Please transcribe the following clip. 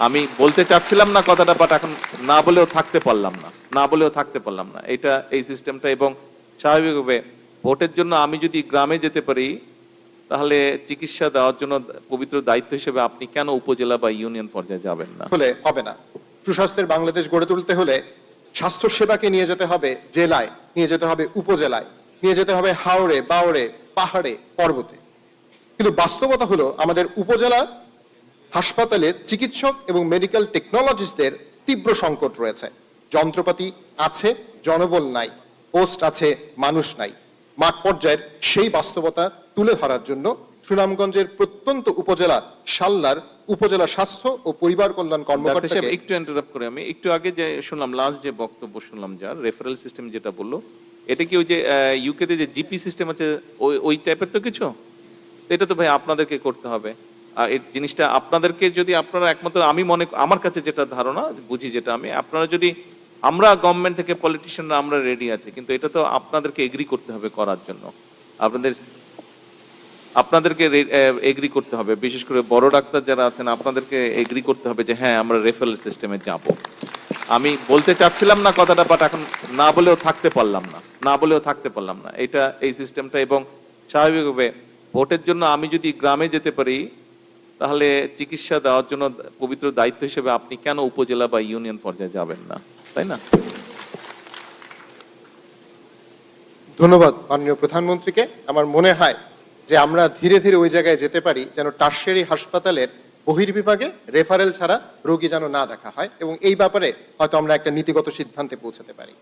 আমি বলতে চাচ্ছিলাম না কথাটা, বাট এখন না বলেও থাকতে পারলাম না এটা এই সিস্টেমটা। এবং স্বাভাবিকভাবে ভোটের জন্য আমি যদি গ্রামে যেতে পারি, তাহলে চিকিৎসা দেওয়ার জন্য পবিত্র দায়িত্ব হিসেবে আপনি কেন উপজেলা বা ইউনিয়ন পর্যায়ে যাবেন না? হলে হবে না। সুস্বাস্থ্যের বাংলাদেশ গড়ে তুলতে হলে স্বাস্থ্য সেবাকে নিয়ে যেতে হবে জেলায়, নিয়ে যেতে হবে উপজেলায়, নিয়ে যেতে হবে হাওড়ে, বাওড়ে, পাহাড়ে, পর্বতে। কিন্তু বাস্তবতা হলো আমাদের উপজেলা হাসপাতালে চিকিৎসক এবং মেডিকেল টেকনোলজিস্টদের তীব্র সংকট রয়েছে। যন্ত্রপাতি আছে, জনবল নাই, পোস্ট আছে, মানুষ নাই। মাঠ পর্যায়ের সেই বাস্তবতা তুলে ধরার জন্য সুনামগঞ্জের প্রত্যন্ত উপজেলা শাল্লার উপজেলা স্বাস্থ্য ও পরিবার কল্যাণ কর্মকর্তা একটু ইন্টারাপ্ট করে, আমি একটু আগে যে শুনলাম, লাস্ট যে বক্তব্য শুনলাম, যার রেফারেল সিস্টেম যেটা বললো, এটা কি ওই যে ইউকে তে যে জিপি সিস্টেম আছে ওই টাইপের তো কিছু? এটা তো ভাই আপনাদেরকে করতে হবে। আর এই জিনিসটা আপনাদেরকে যদি আপনারা একমাত্র, আমি আমার কাছে যেটা ধারণা বুঝি, যেটা আমি, আপনারা যদি, আমরা গভর্নমেন্ট থেকে পলিটিশিয়ানরা আমরা রেডি আছে, কিন্তু এটা তো আপনাদেরকে এগ্রি করতে হবে করার জন্য। আপনাদেরকে এগ্রি করতে হবে, বিশেষ করে বড় ডাক্তার যারা আছেন আপনাদেরকে এগ্রি করতে হবে যে হ্যাঁ আমরা রেফারেল সিস্টেমে যাব। আমি বলতে চাচ্ছিলাম না কথাটা, বাট এখন না বলেও থাকতে পারলাম না এটা এই সিস্টেমটা। এবং স্বাভাবিকভাবে ভোটের জন্য আমি যদি গ্রামে যেতে পারি, তাহলে চিকিৎসা দেওয়ার জন্য পবিত্র দায়িত্ব হিসেবে আপনি কেন উপজেলা বা ইউনিয়ন পর্যায়ে যাবেন না, তাই না? ধন্যবাদ মাননীয় প্রধানমন্ত্রীকে। আমার মনে হয় যে আমরা ধীরে ধীরে ওই জায়গায় যেতে পারি যেন টারশিয়ারি হাসপাতালের বহির্বিভাগে রেফারেল ছাড়া রোগী যেন না দেখা হয়, এবং এই ব্যাপারে হয়তো আমরা একটা নীতিগত সিদ্ধান্তে পৌঁছাতে পারি।